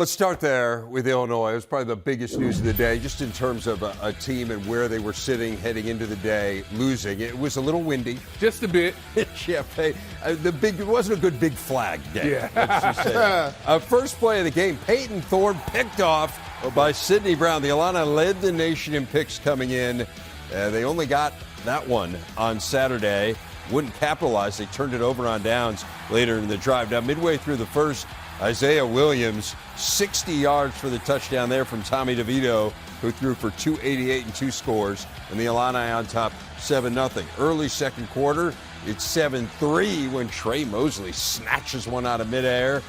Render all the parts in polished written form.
Let's start there with Illinois. It was probably the biggest news of the day, just in terms of a team and where they were sitting heading into the day, losing. It was a little windy. Just a bit. Champagne. It wasn't a good big flag game. Yeah. Let's just say. First play of the game, Peyton Thorne picked off by Sidney Brown. The Illini led the nation in picks coming in. They only got that one on Saturday. Wouldn't capitalize. They turned it over on downs later in the drive. Now, midway through the first, Isaiah Williams, 60 yards for the touchdown there from Tommy DeVito, who threw for 288 and 2 scores. And the Illini on top 7-0. Early second quarter, it's 7-3 when Trey Mosley snatches one out of midair.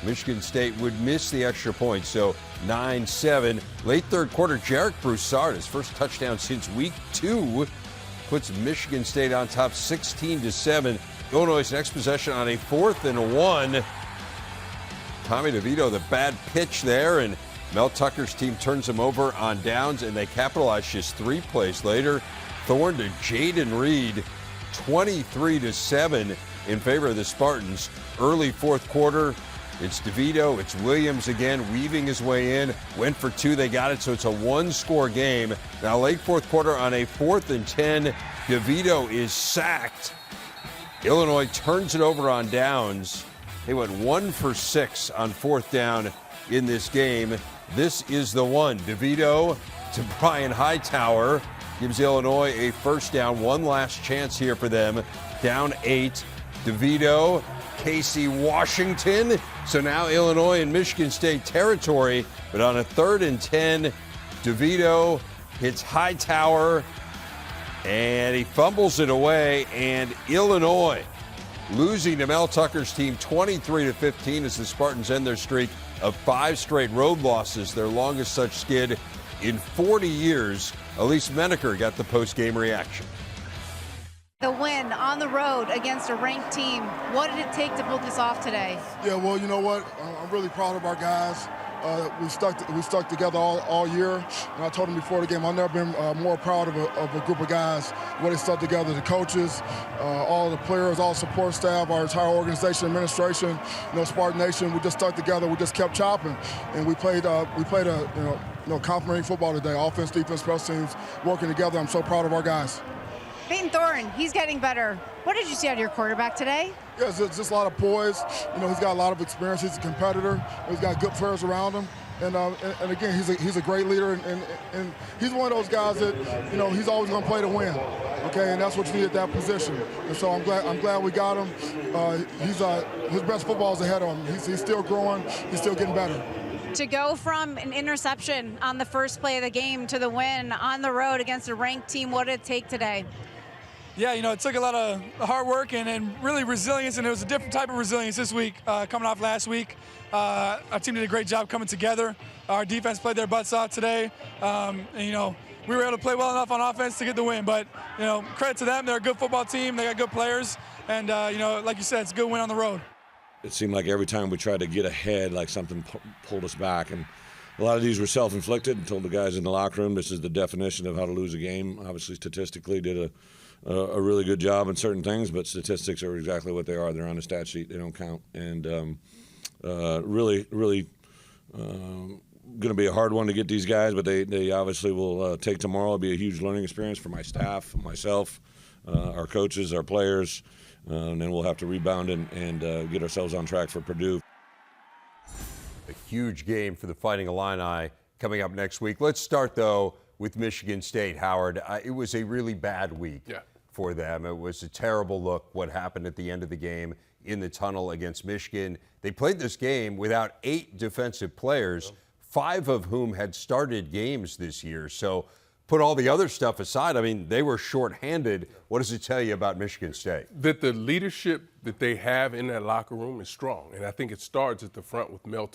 Michigan State would miss the extra point, so 9-7. Late third quarter, Jarek Broussard, his first touchdown since week 2, puts Michigan State on top 16-7. Illinois' next possession on a 4th and 1. Tommy DeVito, the bad pitch there, and Mel Tucker's team turns them over on downs, and they capitalize just 3 plays later. Thorne to Jaden Reed, 23-7 in favor of the Spartans. Early fourth quarter, it's DeVito, it's Williams again, weaving his way in. Went for 2, they got it, so it's a 1-score game. Now late fourth quarter on a 4th and 10, DeVito is sacked. Illinois turns it over on downs. They went 1 for 6 on 4th down in this game. This is the one. DeVito to Brian Hightower gives Illinois a first down. One last chance here for them. Down 8. DeVito, Casey Washington. So now Illinois in Michigan State territory. But on a 3rd and 10, DeVito hits Hightower, and he fumbles it away. And Illinois losing to Mel Tucker's team 23-15 as the Spartans end their streak of 5 straight road losses, their longest such skid in 40 years. Elise Menaker got the post-game reaction. The win on the road against a ranked team. What did it take to pull this off today? Yeah, well, you know what? I'm really proud of our guys. We stuck together all year, and I told them before the game, I've never been more proud of a group of guys. What they stuck together, the coaches, all the players, all the support staff, our entire organization, administration, Spartan Nation. We just stuck together. We just kept chopping, and we played a complementary football today. Offense, defense, special teams working together. I'm so proud of our guys. Peyton Thorne, he's getting better. What did you see out of your quarterback today? Yeah, it's just a lot of poise. He's got a lot of experience. He's a competitor. He's got good players around him. And again, he's a great leader. And he's one of those guys that, he's always going to play to win. Okay, and that's what you need at that position. And so I'm glad we got him. His best football is ahead of him. He's still growing. He's still getting better. To go from an interception on the first play of the game to the win on the road against a ranked team, what did it take today? Yeah, it took a lot of hard work and really resilience, and it was a different type of resilience this week, coming off last week. Our team did a great job coming together. Our defense played their butts off today. We were able to play well enough on offense to get the win, but, credit to them. They're a good football team. They got good players, and, like you said, it's a good win on the road. It seemed like every time we tried to get ahead, like something pulled us back, and a lot of these were self-inflicted. And told the guys in the locker room this is the definition of how to lose a game. Obviously, statistically, did a really good job in certain things, but statistics are exactly what they are. They're on the stat sheet. They don't count. And really going to be a hard one to get these guys, but they obviously will take tomorrow. It'll be a huge learning experience for my staff, myself, our coaches, our players, and then we'll have to rebound and get ourselves on track for Purdue. A huge game for the Fighting Illini coming up next week. Let's start, though, with Michigan State, Howard. It was a really bad week for them. It was a terrible look what happened at the end of the game in the tunnel against Michigan. They played this game without 8 defensive players, 5 of whom had started games this year. So put all the other stuff aside, they were shorthanded. What does it tell you about Michigan State? That the leadership that they have in that locker room is strong. And I think it starts at the front with Mel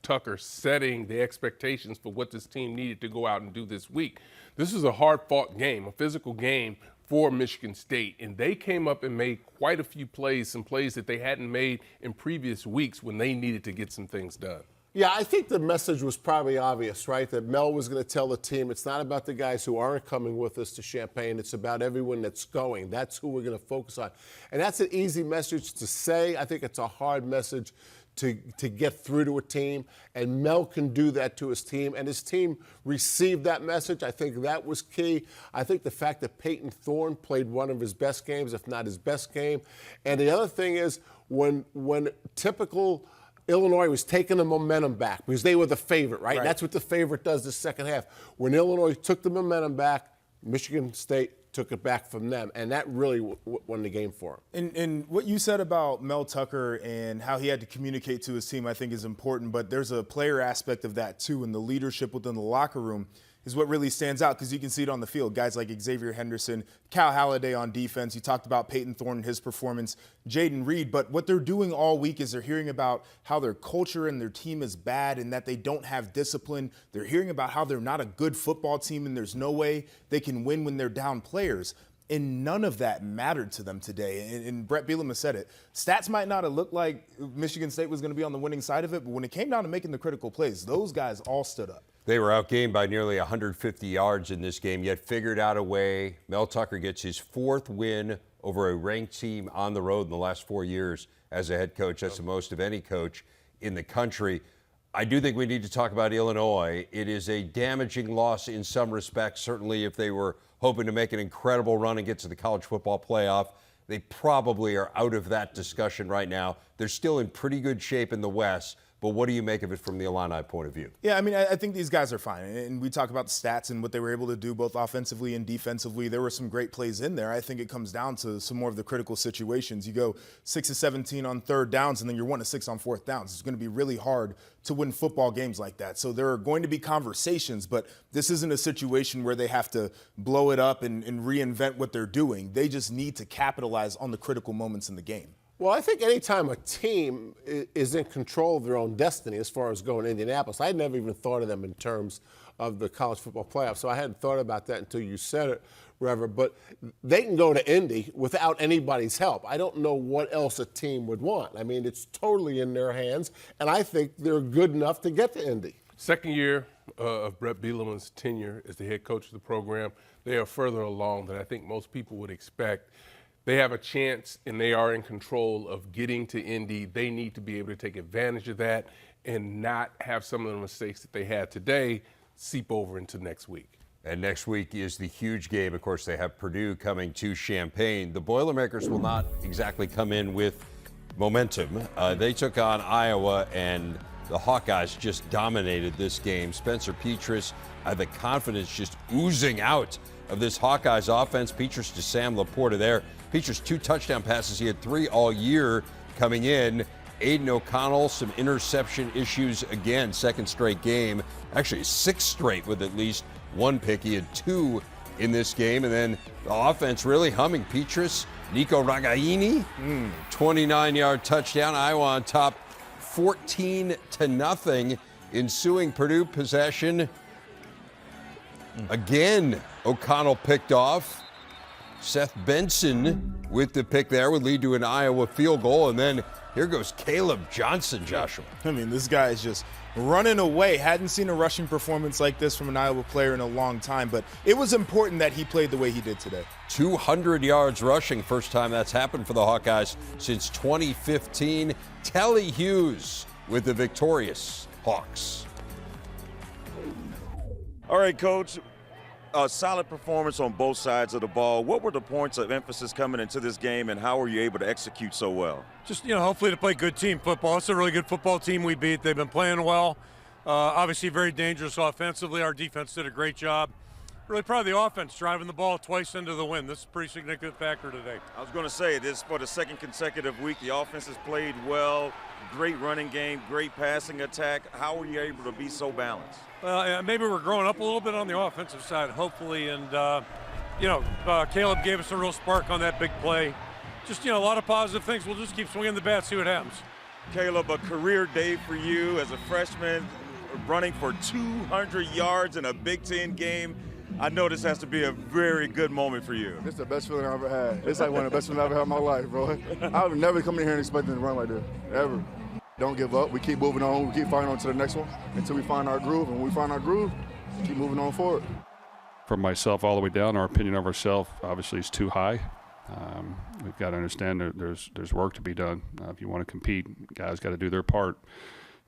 Tucker setting the expectations for what this team needed to go out and do this week. This is a hard-fought game, a physical game for Michigan State, and they came up and made quite a few plays, some plays that they hadn't made in previous weeks when they needed to get some things done. Yeah, I think the message was probably obvious, right? That Mel was going to tell the team, it's not about the guys who aren't coming with us to Champaign. It's about everyone that's going. That's who we're going to focus on. And that's an easy message to say. I think it's a hard message to get through to a team, and Mel can do that to his team, and his team received that message. I think that was key. I think the fact that Peyton Thorne played one of his best games, if not his best game, and the other thing is when typical Illinois was taking the momentum back because they were the favorite, right? That's what the favorite does the second half. When Illinois took the momentum back, Michigan State took it back from them, and that really won the game for him. And what you said about Mel Tucker and how he had to communicate to his team, I think is important, but there's a player aspect of that too, and the leadership within the locker room is what really stands out because you can see it on the field. Guys like Xavier Henderson, Cal Halladay on defense. You talked about Peyton Thorne and his performance, Jaden Reed. But what they're doing all week is they're hearing about how their culture and their team is bad and that they don't have discipline. They're hearing about how they're not a good football team and there's no way they can win when they're down players. And none of that mattered to them today. And Brett Bielema has said it. Stats might not have looked like Michigan State was going to be on the winning side of it, but when it came down to making the critical plays, those guys all stood up. They were outgained by nearly 150 yards in this game, yet figured out a way. Mel Tucker gets his 4th win over a ranked team on the road in the last 4 years as a head coach. That's the most of any coach in the country. I do think we need to talk about Illinois. It is a damaging loss in some respects. Certainly if they were hoping to make an incredible run and get to the college football playoff, they probably are out of that discussion right now. They're still in pretty good shape in the West. But what do you make of it from the Illini point of view? Yeah, I mean, I think these guys are fine. And we talk about the stats and what they were able to do both offensively and defensively. There were some great plays in there. I think it comes down to some more of the critical situations. You go 6 of 17 on 3rd downs, and then you're 1 of 6 on 4th downs. It's going to be really hard to win football games like that. So there are going to be conversations, but this isn't a situation where they have to blow it up and reinvent what they're doing. They just need to capitalize on the critical moments in the game. Well, I think anytime a team is in control of their own destiny as far as going to Indianapolis, I never even thought of them in terms of the college football playoff, so I hadn't thought about that until you said it, Rever. But they can go to Indy without anybody's help. I don't know what else a team would want. I mean, it's totally in their hands, and I think they're good enough to get to Indy. Second year of Brett Bielema's tenure as the head coach of the program, they are further along than I think most people would expect. They have a chance, and they are in control of getting to Indy. They need to be able to take advantage of that and not have some of the mistakes that they had today seep over into next week. And next week is the huge game. Of course, they have Purdue coming to Champaign. The Boilermakers will not exactly come in with momentum. They took on Iowa, and the Hawkeyes just dominated this game. Spencer Petras had the confidence just oozing out of this Hawkeyes offense. Petras to Sam Laporta there. Petras 2 touchdown passes. He had 3 all year coming in. Aiden O'Connell, some interception issues again, 2nd straight game. Actually 6th straight with at least 1 pick. He had 2 in this game. And then the offense really humming. Petras, Nico Ragaini, 29-yard touchdown. Iowa on top 14-0. Ensuing Purdue possession. Again, O'Connell picked off. Seth Benson with the pick there would lead to an Iowa field goal. And then here goes Caleb Johnson, Joshua. I mean, this guy is just running away. Hadn't seen a rushing performance like this from an Iowa player in a long time, but it was important that he played the way he did today. 200 yards rushing, first time that's happened for the Hawkeyes since 2015. Telly Hughes with the victorious Hawks. All right, Coach. A solid performance on both sides of the ball. What were the points of emphasis coming into this game, and how were you able to execute so well? Just, hopefully to play good team football. It's a really good football team we beat. They've been playing well. Obviously very dangerous offensively. Our defense did a great job. Really proud of the offense, driving the ball twice into the win. This is a pretty significant factor today. I was going to say, this for the 2nd consecutive week. The offense has played well. Great running game, great passing attack. How were you able to be so balanced? Well, maybe we're growing up a little bit on the offensive side, hopefully. And, Caleb gave us a real spark on that big play. Just, a lot of positive things. We'll just keep swinging the bat, see what happens. Caleb, a career day for you as a freshman, running for 200 yards in a Big Ten game. I know this has to be a very good moment for you. It's the best feeling I've ever had. It's like one of the best feelings I've ever had in my life, bro. I would never come in here and expect them to run like this, ever. Don't give up. We keep moving on. We keep fighting on to the next one until we find our groove. And when we find our groove, keep moving on forward. From myself all the way down, our opinion of ourselves obviously is too high. We've got to understand that there's work to be done. If you want to compete, guys got to do their part,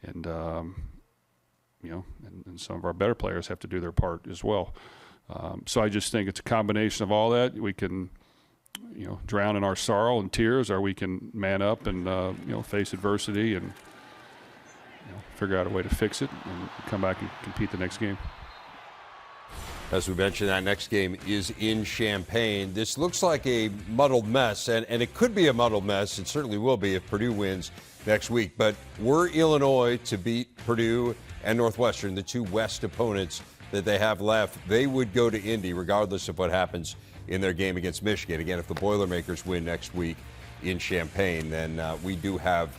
and and some of our better players have to do their part as well. So I just think it's a combination of all that. We can, drown in our sorrow and tears, or we can man up and face adversity and figure out a way to fix it and come back and compete the next game. As we mentioned, that next game is in Champaign. This looks like a muddled mess, and it could be a muddled mess. It certainly will be if Purdue wins next week. But were Illinois to beat Purdue and Northwestern, the two West opponents that they have left, they would go to Indy regardless of what happens in their game against Michigan. Again, if the Boilermakers win next week in Champaign, then we do have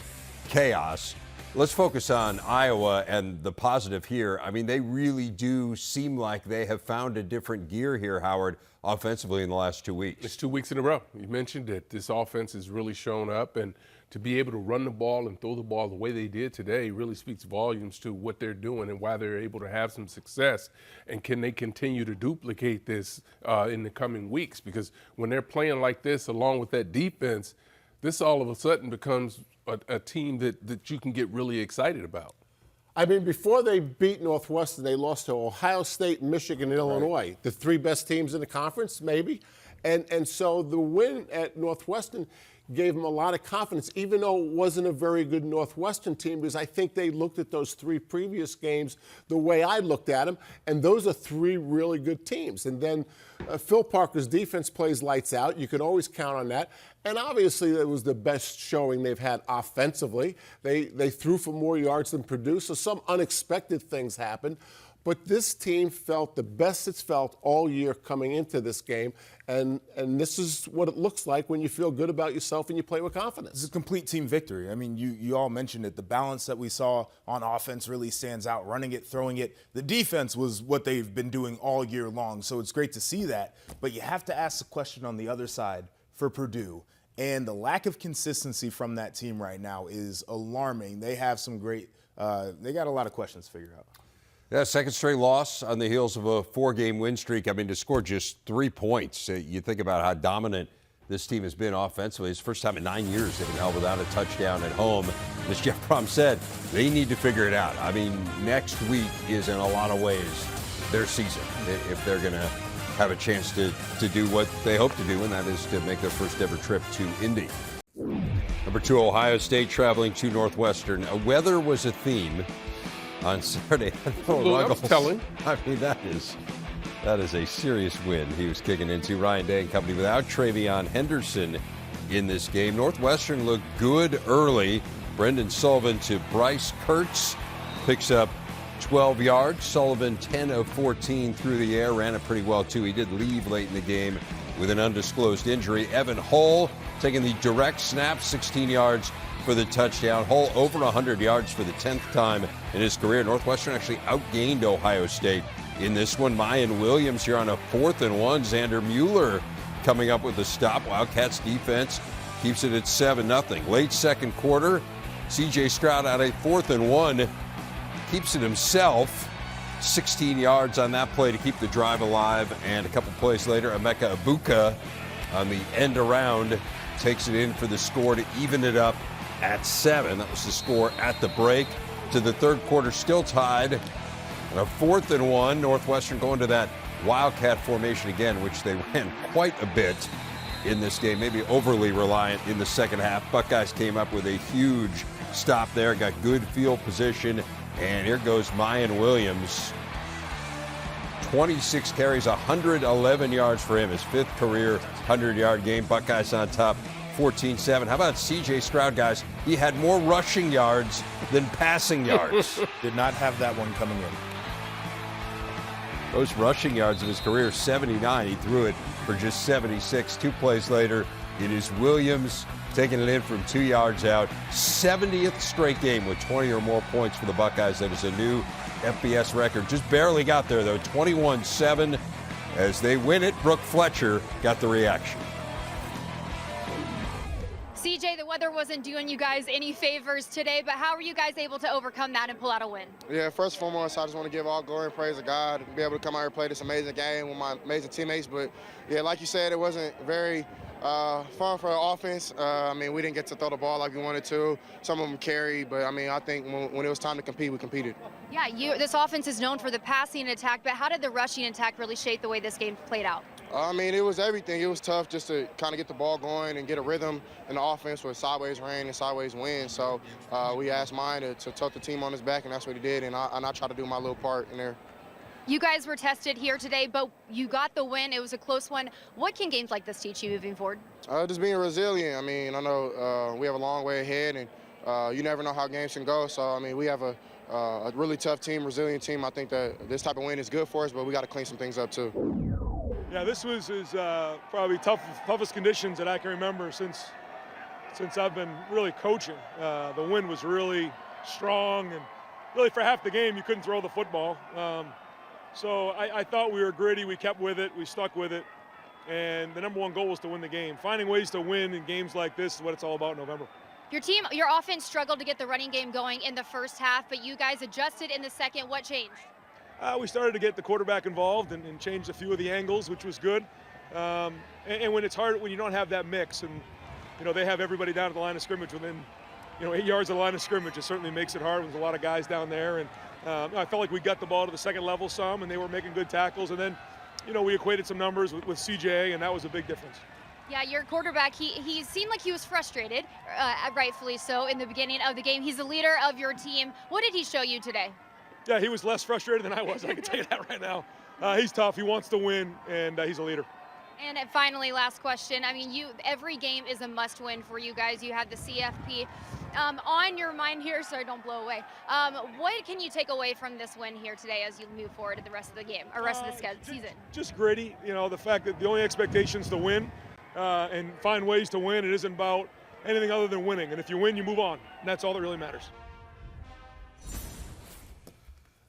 chaos. Let's focus on Iowa and the positive here. I mean, they really do seem like they have found a different gear here, Howard, offensively in the last 2 weeks. It's 2 weeks in a row. You mentioned it. This offense has really shown up, and to be able to run the ball and throw the ball the way they did today really speaks volumes to what they're doing and why they're able to have some success. And can they continue to duplicate this in the coming weeks? Because when they're playing like this, along with that defense, this all of a sudden becomes a team that you can get really excited about. I mean, before they beat Northwestern, they lost to Ohio State, Michigan, and Illinois, the three best teams in the conference, maybe. And so the win at Northwestern gave them a lot of confidence, even though it wasn't a very good Northwestern team, because I think they looked at those three previous games the way I looked at them, and those are three really good teams. And then Phil Parker's defense plays lights out. You can always count on that. And obviously, it was the best showing they've had offensively. They threw for more yards than Purdue, so some unexpected things happened. But this team felt the best it's felt all year coming into this game, and this is what it looks like when you feel good about yourself and you play with confidence. It's a complete team victory. I mean, you all mentioned it. The balance that we saw on offense really stands out, running it, throwing it. The defense was what they've been doing all year long, so it's great to see that. But you have to ask the question on the other side for Purdue. And the lack of consistency from that team right now is alarming. They have some great they got a lot of questions to figure out. Yeah, second straight loss on the heels of a 4-game win streak. I mean, to score just 3 points, you think about how dominant this team has been offensively. It's the first time in 9 years they've been held without a touchdown at home. As Jeff Brom said, they need to figure it out. I mean, next week is in a lot of ways their season if they're going to have a chance to do what they hope to do, and that is to make their first ever trip to Indy. Number 2, Ohio State traveling to Northwestern. Weather was a theme on Saturday. I was telling. I mean, that is a serious win he was kicking into. Ryan Day and company without Travion Henderson in this game. Northwestern looked good early. Brendan Sullivan to Bryce Kurtz. Picks up 12 yards. Sullivan 10 of 14 through the air. Ran it pretty well, too. He did leave late in the game with an undisclosed injury. Evan Hull taking the direct snap, 16 yards for the touchdown. Hull over 100 yards for the 10th time in his career. Northwestern actually outgained Ohio State in this one. Mayan Williams here on a 4th and 1. Xander Mueller coming up with a stop. Wildcats defense keeps it at 7-0. Late second quarter, C.J. Stroud on a 4th and 1 keeps it himself. 16 yards on that play to keep the drive alive. And a couple plays later, Emeka Egbuka on the end around takes it in for the score to even it up at 7. That was the score at the break. To the third quarter, still tied. And a 4th and 1. Northwestern going to that Wildcat formation again, which they ran quite a bit in this game, maybe overly reliant in the second half. Buckeyes came up with a huge stop there, got good field position. And here goes Mayan Williams. 26 carries, 111 yards for him. His 5th career 100-yard game. Buckeyes on top, 14-7. How about C.J. Stroud, guys? He had more rushing yards than passing yards. Did not have that one coming in. Most rushing yards of his career, 79. He threw it for just 76. 2 plays later, it is Williams taking it in from 2 yards out. 70th straight game with 20 or more points for the Buckeyes. That is a new FBS record. Just barely got there, though. 21-7. As they win it, Brooke Fletcher got the reaction. CJ, the weather wasn't doing you guys any favors today, but how were you guys able to overcome that and pull out a win? Yeah, first and foremost, I just want to give all glory and praise to God, be able to come out here and play this amazing game with my amazing teammates. But, yeah, like you said, it wasn't very Fun for the offense. I mean, we didn't get to throw the ball like we wanted to. Some of them carried, but I mean, I think when it was time to compete, we competed. Yeah, this offense is known for the passing attack, but how did the rushing attack really shape the way this game played out? I mean, it was everything. It was tough just to kind of get the ball going and get a rhythm in the offense with sideways rain and sideways wind. So we asked mine to tuck the team on his back, and that's what he did, and I tried to do my little part in there. You guys were tested here today, but you got the win. It was a close one. What can games like this teach you moving forward? Just being resilient. I mean, I know we have a long way ahead, and you never know how games can go. So, I mean, we have a really tough team, resilient team. I think that this type of win is good for us, but we got to clean some things up too. Yeah, this was probably toughest conditions that I can remember since I've been really coaching. The wind was really strong, and really for half the game you couldn't throw the football. So I thought we were gritty. We kept with it. We stuck with it. And the number one goal was to win the game. Finding ways to win in games like this is what it's all about in November. Your offense struggled to get the running game going in the first half, but you guys adjusted in the second. What changed? We started to get the quarterback involved and changed a few of the angles, which was good. And when it's hard, when you don't have that mix, and they have everybody down at the line of scrimmage within 8 yards of the line of scrimmage, it certainly makes it hard. There's a lot of guys down there, and I felt like we got the ball to the second level some, and they were making good tackles. And then, we equated some numbers with CJ, and that was a big difference. Yeah, your quarterback, he seemed like he was frustrated, rightfully so, in the beginning of the game. He's the leader of your team. What did he show you today? Yeah, he was less frustrated than I was. I can tell you that right now. He's tough. He wants to win, and he's a leader. And finally, last question. I mean, every game is a must-win for you guys. You had the CFP on your mind here, so don't blow away. What can you take away from this win here today as you move forward to the rest of the game, or rest of the season? Just gritty. The fact that the only expectation is to win and find ways to win. It isn't about anything other than winning. And if you win, you move on. And that's all that really matters.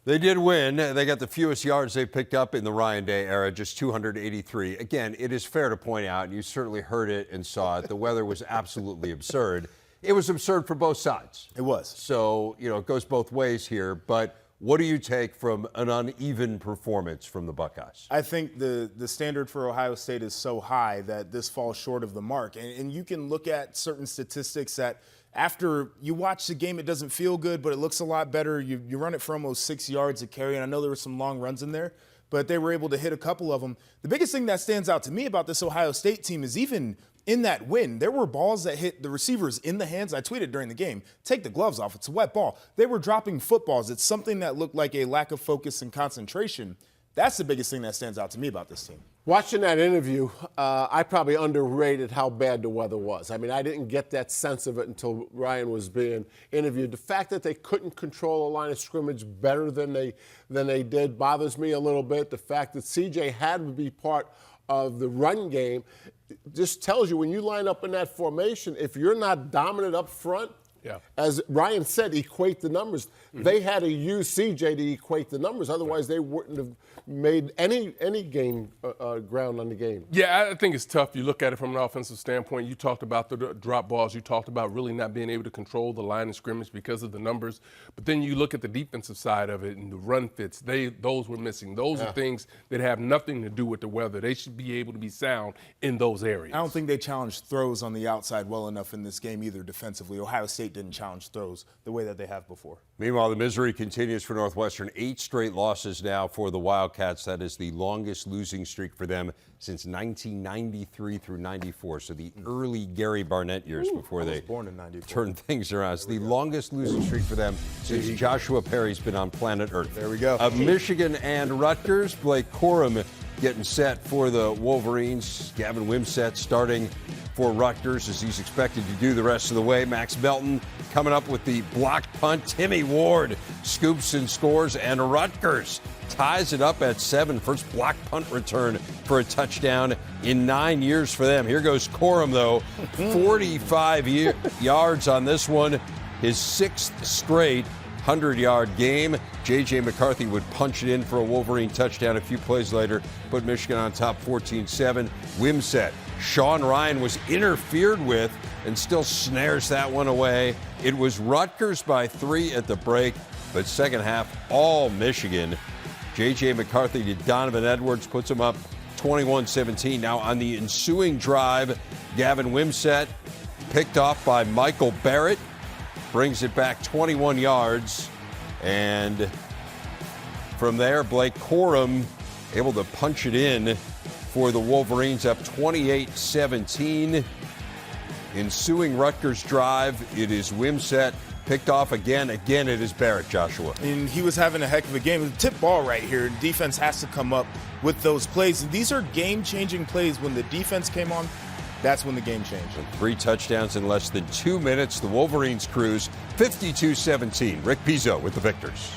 They did win. They got the fewest yards they picked up in the Ryan Day era, just 283. Again, it is fair to point out, and you certainly heard it and saw it, the weather was absolutely absurd. It was absurd for both sides. It was. So, it goes both ways here. But what do you take from an uneven performance from the Buckeyes? I think the standard for Ohio State is so high that this falls short of the mark. And you can look at certain statistics that after you watch the game, it doesn't feel good, but it looks a lot better. You run it for almost 6 yards a carry, and I know there were some long runs in there, but they were able to hit a couple of them. The biggest thing that stands out to me about this Ohio State team is even in that win, there were balls that hit the receivers in the hands. I tweeted during the game, take the gloves off. It's a wet ball. They were dropping footballs. It's something that looked like a lack of focus and concentration. That's the biggest thing that stands out to me about this team. Watching that interview, I probably underrated how bad the weather was. I mean, I didn't get that sense of it until Ryan was being interviewed. The fact that they couldn't control a line of scrimmage better than they did bothers me a little bit. The fact that CJ had to be part of the run game just tells you when you line up in that formation, if you're not dominant up front, as Ryan said, equate the numbers. Mm-hmm. They had to use CJ to equate the numbers. Otherwise, they wouldn't have made any game ground on the game. Yeah, I think it's tough. You look at it from an offensive standpoint. You talked about the drop balls. You talked about really not being able to control the line of scrimmage because of the numbers. But then you look at the defensive side of it and the run fits. Those were missing. Those are things that have nothing to do with the weather. They should be able to be sound in those areas. I don't think they challenged throws on the outside well enough in this game either defensively. Ohio State didn't challenge throws the way that they have before. Meanwhile, the misery continues for Northwestern. 8 straight losses now for the Wildcats. That is the longest losing streak for them since 1993 through 94. So the early Gary Barnett years before they turned things around. It's the longest losing streak for them since Joshua Perry's been on planet Earth. There we go. Michigan and Rutgers. Blake Corum getting set for the Wolverines. Gavin Wimsatt starting for Rutgers, as he's expected to do the rest of the way. Max Melton coming up with the blocked punt. Timmy Ward scoops and scores, and Rutgers ties it up at 7. First blocked punt return for a touchdown in 9 years for them. Here goes Corum, though. 45 yards on this one. His 6th straight 100-yard game. J.J. McCarthy would punch it in for a Wolverine touchdown a few plays later, put Michigan on top 14-7. Wimsatt. Sean Ryan was interfered with and still snares that one away. It was Rutgers by 3 at the break, but second half, all Michigan. J.J. McCarthy to Donovan Edwards puts him up 21-17. Now on the ensuing drive, Gavin Wimsett picked off by Michael Barrett, brings it back 21 yards. And from there, Blake Corum able to punch it in for the Wolverines, up 28-17. Ensuing Rutgers drive, it is Wimsett picked off again. Again, it is Barrett, Joshua. And he was having a heck of a game. It was a tip ball right here. Defense has to come up with those plays. These are game-changing plays. When the defense came on, that's when the game changed. 3 touchdowns in less than 2 minutes. The Wolverines cruise 52-17. Rick Pizzo with the Victors.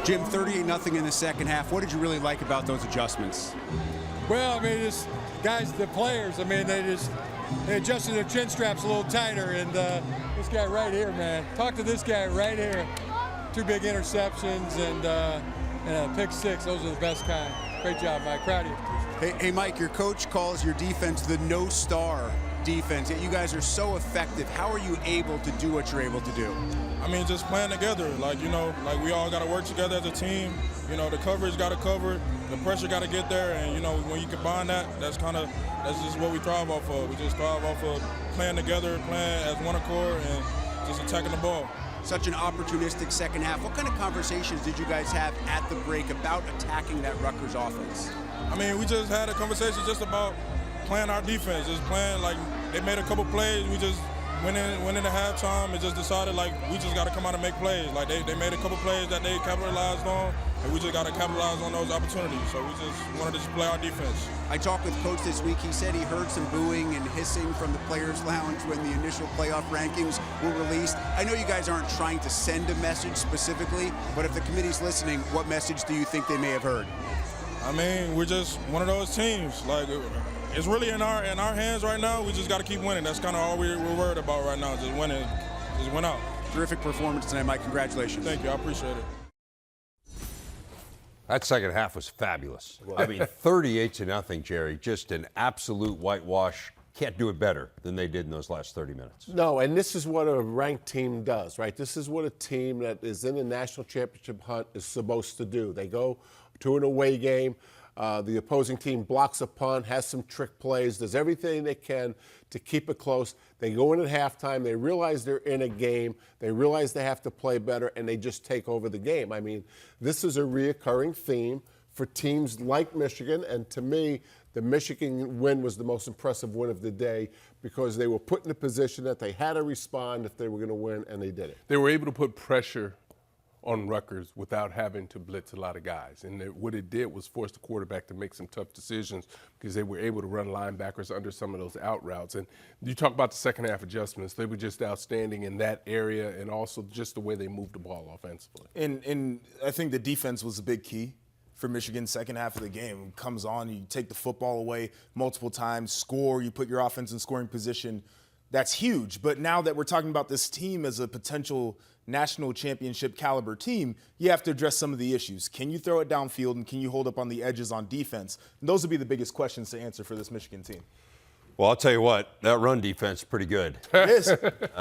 Jim, 38-0 in the second half. What did you really like about those adjustments? Well, I mean, just guys, the players, I mean, they adjusted their chin straps a little tighter. And this guy right here, man, talk to this guy right here. 2 big interceptions and a pick 6. Those are the best kind. Great job, Mike. Proud of you. Hey, Mike, your coach calls your defense the no-star defense, yet you guys are so effective. How are you able to do what you're able to do? I mean, just playing together. Like, you know, like we all got to work together as a team. You know, the coverage got to cover, the pressure got to get there, and, you know, when you combine that, that's just what we thrive off of. We just thrive off of playing together, playing as one accord, and just attacking the ball. Such an opportunistic second half. What kind of conversations did you guys have at the break about attacking that Rutgers offense? I mean, we just had a conversation just about playing our defense, just playing like they made a couple plays. We just went into halftime and just decided like we just got to come out and make plays. Like they made a couple plays that they capitalized on, and we just got to capitalize on those opportunities. So we just wanted to just play our defense. I talked with Coach this week. He said he heard some booing and hissing from the players' lounge when the initial playoff rankings were released. I know you guys aren't trying to send a message specifically, but if the committee's listening, what message do you think they may have heard? I mean, we're just one of those teams. Like, it's really in our hands right now. We just got to keep winning. That's kind of all we're worried about right now, just winning, just win out. Terrific performance tonight, Mike. Congratulations. Thank you. I appreciate it. That second half was fabulous. I mean, 38-0, Jerry. Just an absolute whitewash. Can't do it better than they did in those last 30 minutes. No, and this is what a ranked team does, right? This is what a team that is in the national championship hunt is supposed to do. They go to an away game. The opposing team blocks a punt, has some trick plays, does everything they can to keep it close. They go in at halftime. They realize they're in a game. They realize they have to play better, and they just take over the game. I mean, this is a reoccurring theme for teams like Michigan, and to me, the Michigan win was the most impressive win of the day because they were put in a position that they had to respond if they were going to win, and they did it. They were able to put pressure on Rutgers without having to blitz a lot of guys. And what it did was force the quarterback to make some tough decisions because they were able to run linebackers under some of those out routes. And you talk about the second half adjustments. They were just outstanding in that area and also just the way they moved the ball offensively. And I think the defense was a big key for Michigan's second half of the game. It comes on, you take the football away multiple times, score, you put your offense in scoring position. That's huge. But now that we're talking about this team as a potential national championship caliber team, you have to address some of the issues. Can you throw it downfield, and can you hold up on the edges on defense? And those would be the biggest questions to answer for this Michigan team. Well, I'll tell you what, that run defense is pretty good. It is.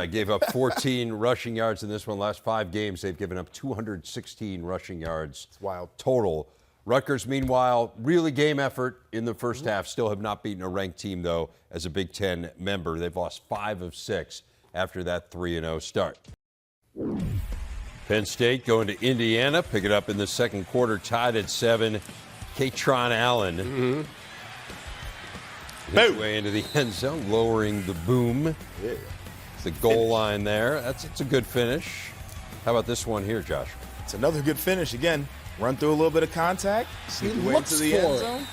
Gave up 14 rushing yards in this one. Last 5 games, they've given up 216 rushing yards. It's wild. Total. Rutgers, meanwhile, really game effort in the first half. Still have not beaten a ranked team, though, as a Big Ten member. They've lost 5 of 6 after that 3-0 start. Penn State going to Indiana, pick it up in the second quarter, tied at 7. Katron Allen his way into the end zone, lowering the boom. Yeah. It's the goal line there. It's a good finish. How about this one here, Josh? It's another good finish. Again, run through a little bit of contact, sneak He way looks to the for end it. zone.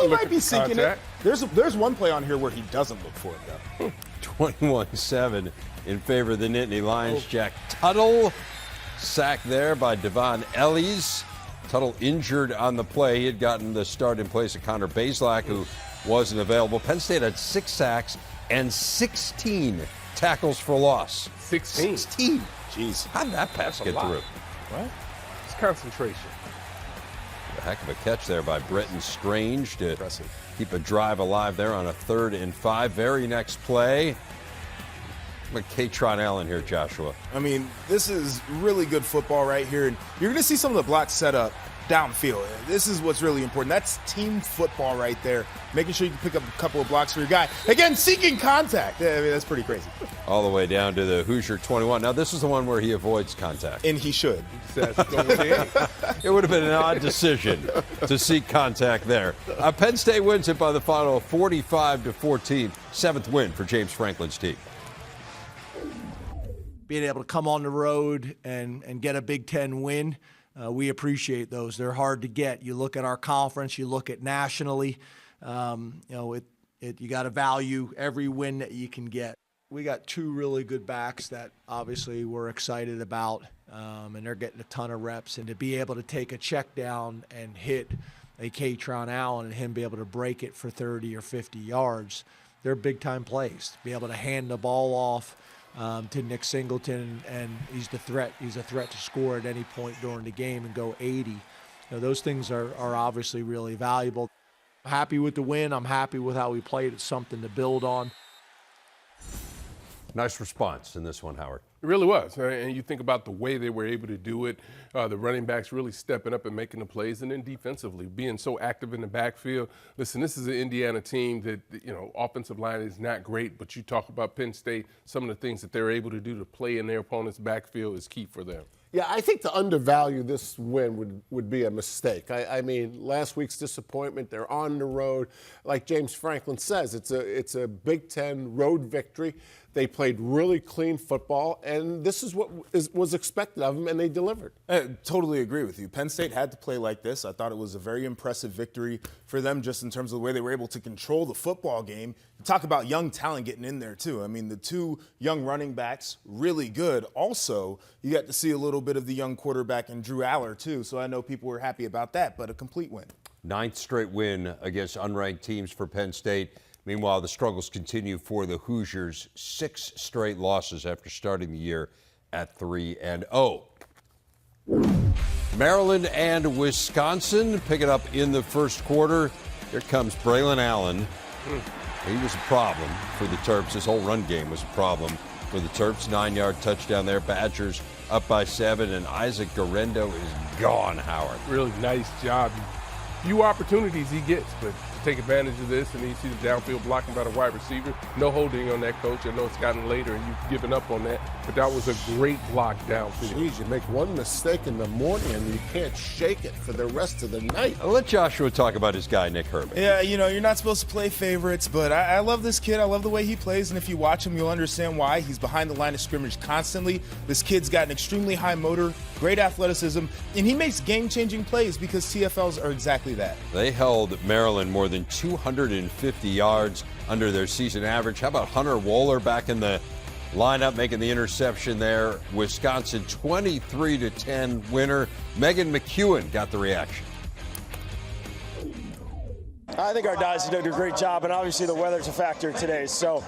He might be seeking it. Contact. There's one play on here where he doesn't look for it, though. 21-7 in favor of the Nittany Lions. Jack Tuttle sacked there by Devon Ellies. Tuttle injured on the play. He had gotten the start in place of Connor Bazelak, who wasn't available. Penn State had 6 sacks and 16 tackles for loss. 16. Jeez. How did that pass get through? What? It's concentration. A heck of a catch there by Bretton Strange to keep a drive alive there on a 3rd and 5. Very next play. But Katron Allen here, Joshua. I mean, this is really good football right here. And you're going to see some of the blocks set up downfield. This is what's really important. That's team football right there. Making sure you can pick up a couple of blocks for your guy. Again, seeking contact. I mean, that's pretty crazy. All the way down to the Hoosier 21. Now, this is the one where he avoids contact. And he should. It would have been an odd decision to seek contact there. Penn State wins it by the final 45-14. 7th win for James Franklin's team. Being able to come on the road and get a Big Ten win, we appreciate those. They're hard to get. You look at our conference, you look at nationally, you got to value every win that you can get. We got 2 really good backs that obviously we're excited about, and they're getting a ton of reps. And to be able to take a check down and hit a Katron Allen and him be able to break it for 30 or 50 yards, they're big-time plays. To be able to hand the ball off to Nick Singleton, and he's a threat to score at any point during the game and go 80. Those things are obviously really valuable. I'm happy with the win. I'm happy with how we played. It's something to build on. Nice response in this one, Howard. It really was. And you think about the way they were able to do it, the running backs really stepping up and making the plays, and then defensively being so active in the backfield. Listen, this is an Indiana team that, offensive line is not great, but you talk about Penn State, some of the things that they're able to do to play in their opponent's backfield is key for them. Yeah, I think to undervalue this win would be a mistake. I mean, last week's disappointment, they're on the road. Like James Franklin says, it's a Big Ten road victory. They played really clean football, and this is what was expected of them, and they delivered. I totally agree with you. Penn State had to play like this. I thought it was a very impressive victory for them just in terms of the way they were able to control the football game. Talk about young talent getting in there, too. I mean, the 2 young running backs, really good. Also, you got to see a little bit of the young quarterback in Drew Aller, too, so I know people were happy about that, but a complete win. 9th straight win against unranked teams for Penn State. Meanwhile, the struggles continue for the Hoosiers. 6 straight losses after starting the year at 3-0. Maryland and Wisconsin pick it up in the first quarter. Here comes Braylon Allen. He was a problem for the Terps. His whole run game was a problem for the Terps. 9-yard touchdown there. Badgers up by 7, and Isaac Garendo is gone, Howard. Really nice job. Few opportunities he gets, but to take advantage of this, and then you see the downfield blocking by the wide receiver. No holding on that, coach. I know it's gotten later and you've given up on that, but that was a great block downfield. Jeez, you make one mistake in the morning and you can't shake it for the rest of the night. I'll let Joshua talk about his guy, Nick Herbig. Yeah, you're not supposed to play favorites, but I love this kid. I love the way he plays, and if you watch him, you'll understand why. He's behind the line of scrimmage constantly. This kid's got an extremely high motor, great athleticism, and he makes game-changing plays because TFLs are exactly that. They held Maryland more than 250 yards under their season average. How about Hunter Wohler back in the lineup making the interception there? Wisconsin 23-10 winner. Megan McEwen got the reaction. I think our guys did a great job, and obviously the weather's a factor today. So,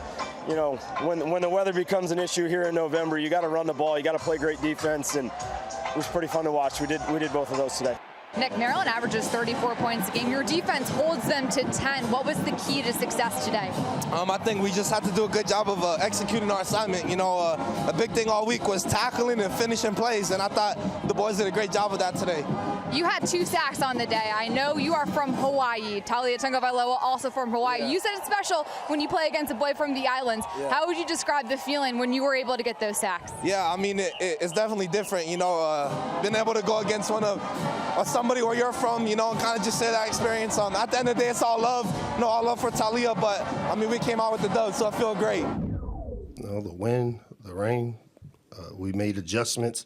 when the weather becomes an issue here in November, you got to run the ball, you got to play great defense, and it was pretty fun to watch. We did both of those today. Nick, Maryland averages 34 points a game. Your defense holds them to 10. What was the key to success today? I think we just had to do a good job of executing our assignment. A big thing all week was tackling and finishing plays, and I thought the boys did a great job of that today. You had 2 sacks on the day. I know you are from Hawaii. Talia Tagovailoa also from Hawaii. Yeah. You said it's special when you play against a boy from the islands. Yeah. How would you describe the feeling when you were able to get those sacks? Yeah, I mean, it's definitely different. Being able to go against somebody where you're from, and kind of just say that experience. At the end of the day, it's all love. All love for Talia, but, we came out with the dub, so I feel great. The wind, the rain, we made adjustments.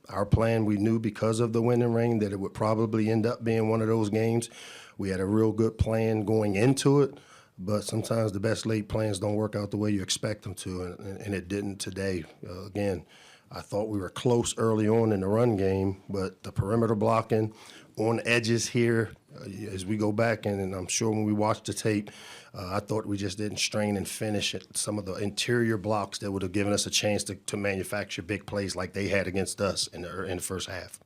Our plan, we knew because of the wind and rain that it would probably end up being one of those games. We had a real good plan going into it, but sometimes the best laid plans don't work out the way you expect them to, and it didn't today. Again, I thought we were close early on in the run game, but the perimeter blocking on edges here, as we go back, and I'm sure when we watch the tape, I thought we just didn't strain and finish it. Some of the interior blocks that would have given us a chance to manufacture big plays like they had against us in the first half.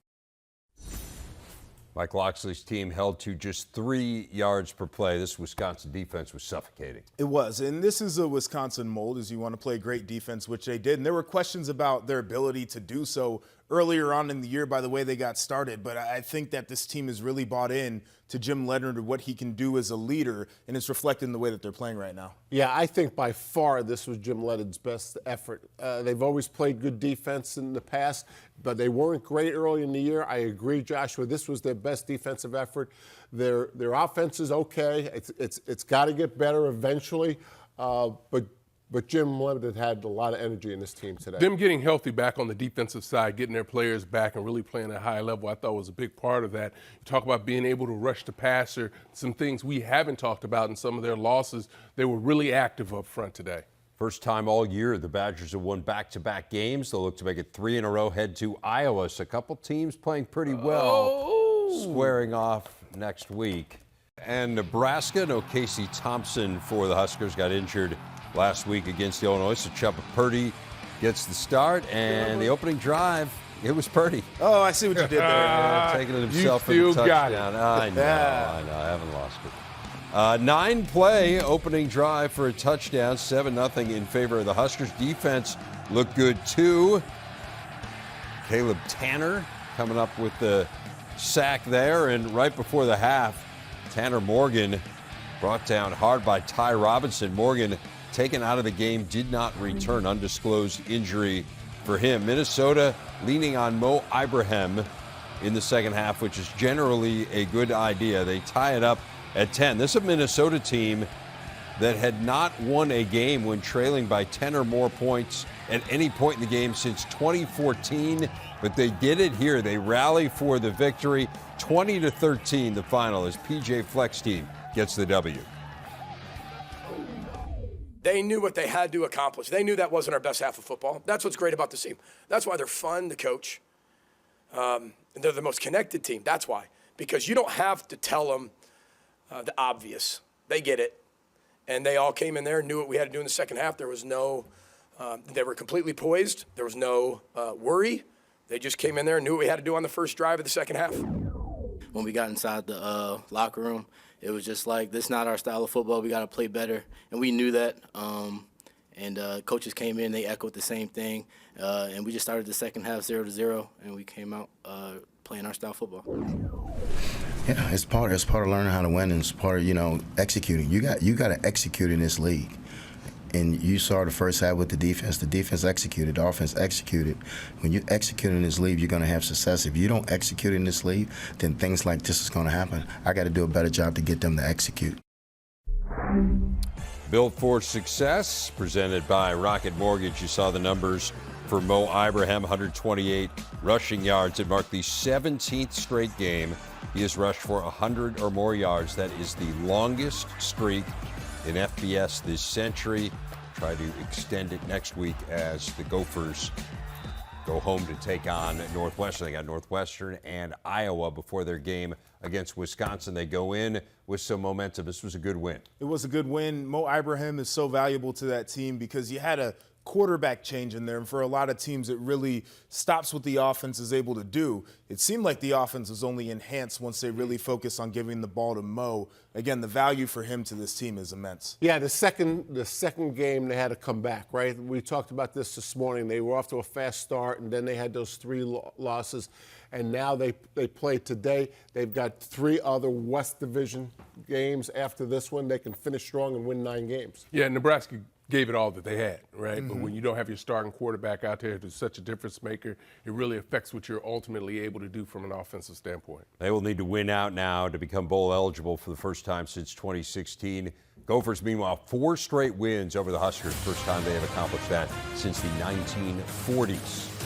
Mike Loxley's team held to just 3 yards per play. This Wisconsin defense was suffocating. It was, and this is a Wisconsin mold, as you want to play great defense, which they did. And there were questions about their ability to do so earlier on in the year by the way they got started. But I think that this team has really bought in to Jim Leonard and what he can do as a leader, and it's reflected in the way that they're playing right now. Yeah, I think by far this was Jim Leonard's best effort. They've always played good defense in the past, but they weren't great early in the year. I agree, Joshua. This was their best defensive effort. Their offense is okay. It's got to get better eventually, but Jim Leonard had a lot of energy in this team today. Them getting healthy back on the defensive side, getting their players back and really playing at a high level, I thought was a big part of that. You talk about being able to rush the passer, some things we haven't talked about in some of their losses. They were really active up front today. First time all year the Badgers have won back-to-back games. They'll look to make it 3 in a row, head to Iowa. So a couple teams playing pretty well, squaring off next week. And Nebraska, no Casey Thompson for the Huskers, got injured last week against Illinois. So Chuba Purdy gets the start, and the opening drive, it was Purdy. Oh, I see what you did there. Taking it himself for the touchdown. I know, I haven't lost it. 9-play opening drive for a touchdown, 7-0 in favor of the Huskers. Defense looked good too. Caleb Tanner coming up with the sack there, and right before the half, Tanner Morgan brought down hard by Ty Robinson. Morgan taken out of the game, did not return, undisclosed injury for him. Minnesota leaning on Mo Ibrahim in the second half, which is generally a good idea. They tie it up at 10. This is a Minnesota team that had not won a game when trailing by 10 or more points at any point in the game since 2014, but they did it here. They rally for the victory. 20-13 the final as PJ Fleck's team gets the W. They knew what they had to accomplish. They knew that wasn't our best half of football. That's what's great about this team. That's why they're fun to coach. And they're the most connected team. That's why. Because you don't have to tell them the obvious. They get it. And they all came in there and knew what we had to do in the second half. There was no, they were completely poised. There was no worry. They just came in there and knew what we had to do on the first drive of the second half. When we got inside the locker room, it was just like, this is not our style of football. We got to play better. And we knew that. And coaches came in, they echoed the same thing. And we just started the second half 0-0, and we came out playing our style of football. Yeah, it's part of learning how to win, and it's part of, executing. You got to execute in this league. And you saw the first half with the defense. The defense executed. The offense executed. When you execute in this league, you're going to have success. If you don't execute in this league, then things like this is going to happen. I got to do a better job to get them to execute. Built for Success, presented by Rocket Mortgage. You saw the numbers for Mo Ibrahim, 128 rushing yards. It marked the 17th straight game he has rushed for 100 or more yards. That is the longest streak in FBS this century. Try to extend it next week as the Gophers go home to take on Northwestern. They got Northwestern and Iowa before their game against Wisconsin. They go in with some momentum. This was a good win. It was a good win. Mo Ibrahim is so valuable to that team because you had a quarterback change in there, and for a lot of teams it really stops what the offense is able to do. It seemed like the offense was only enhanced once they really focused on giving the ball to Mo. Again, the value for him to this team is immense. Yeah, the second game they had to come back, right? We talked about this morning. They were off to a fast start, and then they had those 3 losses, and now they play today. They've got 3 other West Division games after this one. They can finish strong and win 9 games. Yeah, Nebraska gave it all that they had, right? Mm-hmm. But when you don't have your starting quarterback out there who's such a difference maker, it really affects what you're ultimately able to do from an offensive standpoint. They will need to win out now to become bowl eligible for the first time since 2016. Gophers, meanwhile, 4 straight wins over the Huskers. First time they have accomplished that since the 1940s.